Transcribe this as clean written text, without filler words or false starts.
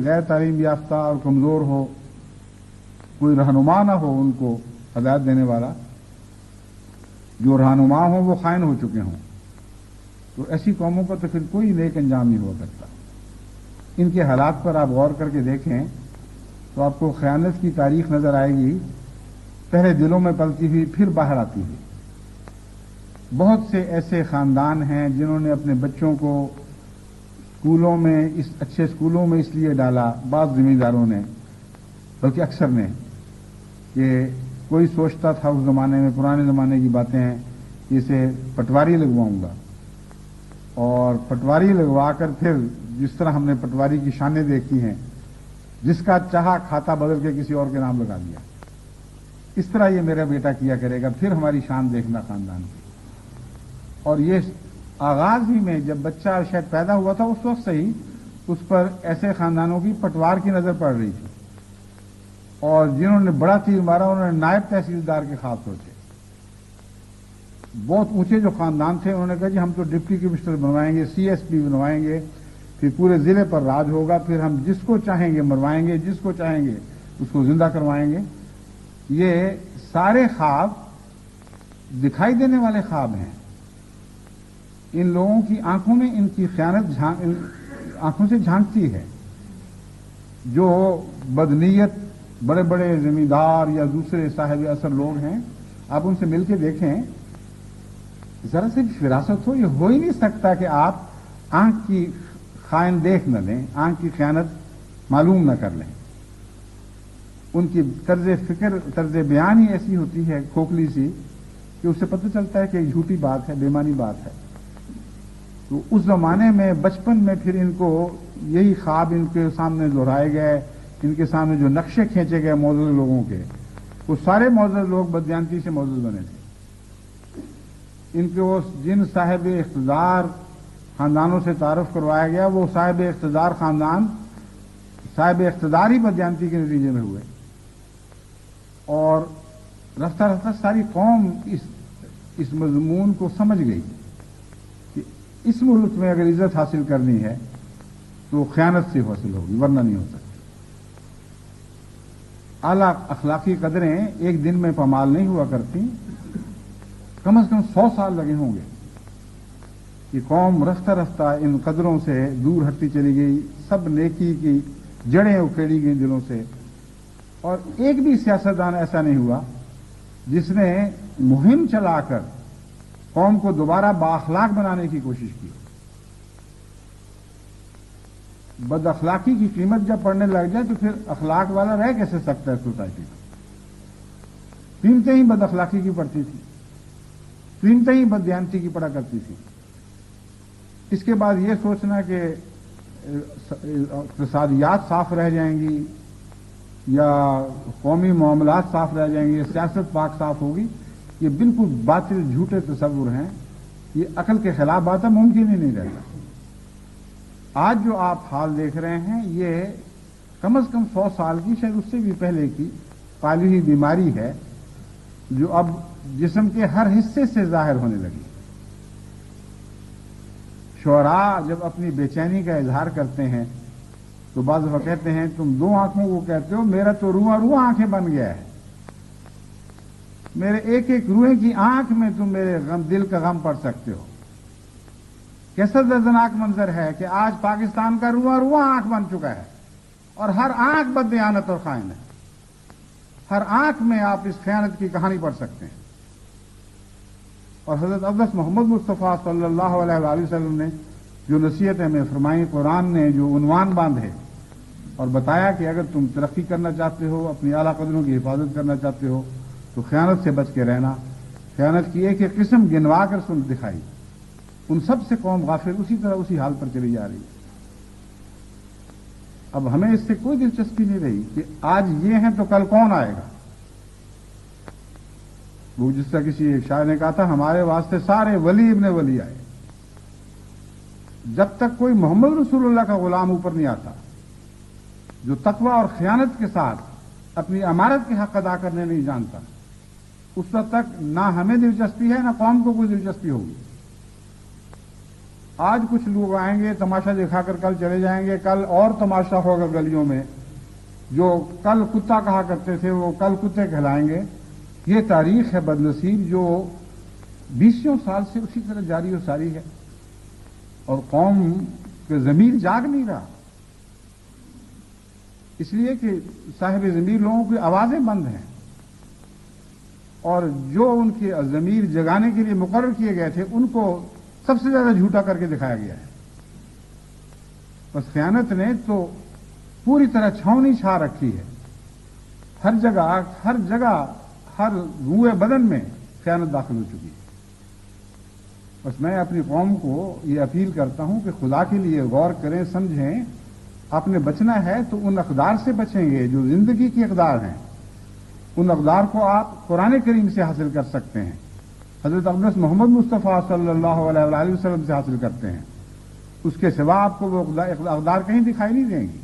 غیر تعلیم یافتہ اور کمزور ہو، کوئی رہنما نہ ہو ان کو ہدایت دینے والا، جو رہنما ہوں وہ خائن ہو چکے ہوں، تو ایسی قوموں کا تو پھر کوئی نیک انجام نہیں ہو سکتا۔ ان کے حالات پر آپ غور کر کے دیکھیں تو آپ کو خیانت کی تاریخ نظر آئے گی، پہلے دلوں میں پلتی ہوئی پھر باہر آتی ہوئی۔ بہت سے ایسے خاندان ہیں جنہوں نے اپنے بچوں کو اسکولوں میں، اس اچھے اسکولوں میں اس لیے ڈالا، بعض ذمہ داروں نے بلکہ اکثر نے، کہ کوئی سوچتا تھا اس زمانے میں، پرانے زمانے کی باتیں ہیں، کہ اسے پٹواری لگواؤں گا، اور پٹواری لگوا کر پھر جس طرح ہم نے پٹواری کی شانیں دیکھی ہیں، جس کا چاہا کھاتا بدل کے کسی اور کے نام لگا دیا، اس طرح یہ میرا بیٹا کیا کرے گا، پھر ہماری شان دیکھنا خاندان کی۔ اور یہ آغاز ہی میں جب بچہ شاید پیدا ہوا تھا اس وقت سے ہی اس پر ایسے خاندانوں کی پٹوار کی نظر پڑ رہی تھی، اور جنہوں نے بڑا تیر مارا انہوں نے نائب تحصیلدار کے خواب سوچے۔ بہت اونچے جو خاندان تھے انہوں نے کہا جی ہم تو ڈپٹی کمشنر بنوائیں گے، سی ایس پی بنوائیں گے، پھر پورے ضلع پر راج ہوگا، پھر ہم جس کو چاہیں گے مروائیں گے، جس کو چاہیں گے اس کو زندہ کروائیں گے۔ یہ سارے خواب دکھائی دینے والے خواب ہیں۔ ان لوگوں کی آنکھوں میں ان کی خیانت آنکھوں سے جھانکتی ہے۔ جو بدنیت بڑے بڑے زمیندار یا دوسرے صاحب اثر لوگ ہیں، آپ ان سے مل کے دیکھیں، ذرا سی فراست ہو، یہ ہو ہی نہیں سکتا کہ آپ آنکھ کی خائن دیکھ نہ لیں، آنکھ کی خیانت معلوم نہ کر لیں۔ ان کی طرز فکر، طرز بیان ہی ایسی ہوتی ہے کھوکھلی سی کہ اس سے پتہ چلتا ہے کہ یہ جھوٹی بات ہے، بےمانی بات ہے۔ تو اس زمانے میں بچپن میں پھر ان کو یہی خواب ان کے سامنے دہرائے گئے، ان کے سامنے جو نقشے کھینچے گئے معزز لوگوں کے، وہ سارے معزز لوگ بددیانتی سے معزز بنے تھے۔ ان کو جن صاحب اقتدار خاندانوں سے تعارف کروایا گیا وہ صاحب اقتدار خاندان، صاحب اقتدار ہی بددیانتی کے نتیجے میں ہوئے، اور رفتہ رفتہ ساری قوم اس مضمون کو سمجھ گئی کہ اس ملک میں اگر عزت حاصل کرنی ہے تو خیانت سے حاصل ہوگی، ورنہ نہیں ہو سکتی۔ اعلیٰ اخلاقی قدریں ایک دن میں پامال نہیں ہوا کرتی، کم از کم 100 سال لگے ہوں گے کہ قوم رفتہ رفتہ ان قدروں سے دور ہٹتی چلی گئی، سب نیکی کی جڑیں اکھیڑی گئیں دلوں سے، اور ایک بھی سیاستدان ایسا نہیں ہوا جس نے مہم چلا کر قوم کو دوبارہ بااخلاق بنانے کی کوشش کی۔ بد اخلاقی کی قیمت جب پڑنے لگ جائے تو پھر اخلاق والا رہ کیسے سکتا ہے سوسائٹی میں؟ قیمتیں ہی بد اخلاقی کی پڑتی تھی، قیمتیں ہی بددیانتی کی پڑا کرتی تھی۔ اس کے بعد یہ سوچنا کہ اقتصادیات صاف رہ جائیں گی یا قومی معاملات صاف رہ جائیں گے، سیاست پاک صاف ہوگی، یہ بالکل باطل جھوٹے تصور ہیں، یہ عقل کے خلاف بات ہے، ممکن ہی نہیں رہتا۔ آج جو آپ حال دیکھ رہے ہیں یہ کم از کم 100 سال کی، شاید اس سے بھی پہلے کی پالی ہوئی بیماری ہے جو اب جسم کے ہر حصے سے ظاہر ہونے لگی۔ شعراء جب اپنی بے چینی کا اظہار کرتے ہیں تو بعض وہ کہتے ہیں تم 2 آنکھوں کو کہتے ہو، میرا تو رواں رواں آنکھیں بن گیا ہے، میرے ایک ایک روئے کی آنکھ میں تم میرے غم، دل کا غم پڑ سکتے ہو۔ کیسا دردناک منظر ہے کہ آج پاکستان کا رواں رواں آنکھ بن چکا ہے، اور ہر آنکھ بددیانت اور خائن ہے، ہر آنکھ میں آپ اس خیانت کی کہانی پڑھ سکتے ہیں۔ اور حضرت اقدس محمد مصطفیٰ صلی اللہ علیہ وآلہ وسلم نے جو نصیحتیں ہمیں فرمائیں، قرآن نے جو عنوان باندھے اور بتایا کہ اگر تم ترقی کرنا چاہتے ہو، اپنی اعلیٰ قدروں کی حفاظت کرنا چاہتے ہو تو خیانت سے بچ کے رہنا۔ خیانت کی ایک ایک قسم گنوا کر سن دکھائی، ان سب سے قوم غافل اسی طرح اسی حال پر چلی جا رہی ہے۔ اب ہمیں اس سے کوئی دلچسپی نہیں رہی کہ آج یہ ہیں تو کل کون آئے گا۔ وہ جس طرح کسی ایک شاعر نے کہا تھا، ہمارے واسطے سارے ولی ابن ولی آئے۔ جب تک کوئی محمد رسول اللہ کا غلام اوپر نہیں آتا جو تقوی اور خیانت کے ساتھ اپنی امارت کے حق ادا کرنے نہیں جانتا، اس وقت تک نہ ہمیں دلچسپی ہے نہ قوم کو کوئی دلچسپی ہوگی۔ آج کچھ لوگ آئیں گے تماشا دکھا کر کل چلے جائیں گے، کل اور تماشا ہوگا گلیوں میں، جو کل کتا کہا کرتے تھے وہ کل کتے کہلائیں گے۔ یہ تاریخ ہے بدنصیب جو 20 سال سے اسی طرح جاری و ساری ہے، اور قوم کے ضمیر جاگ نہیں رہا، اس لیے کہ صاحب ضمیر لوگوں کی آوازیں بند ہیں، اور جو ان کی ضمیر جگانے کے لیے مقرر کیے گئے تھے ان کو سب سے زیادہ جھوٹا کر کے دکھایا گیا ہے۔ بس خیانت نے تو پوری طرح چھاؤنی چھا رکھی ہے، ہر جگہ ہر روئے بدن میں خیانت داخل ہو چکی ہے۔ بس میں اپنی قوم کو یہ اپیل کرتا ہوں کہ خدا کے لیے غور کریں، سمجھیں، آپ نے بچنا ہے تو ان اقدار سے بچیں گے جو زندگی کی اقدار ہیں، ان اقدار کو آپ قرآن کریم سے حاصل کر سکتے ہیں، حضرت اقدس محمد مصطفیٰ صلی اللہ علیہ وآلہ وسلم سے حاصل کرتے ہیں، اس کے سوا آپ کو وہ اقدار کہیں دکھائی نہیں دیں گی۔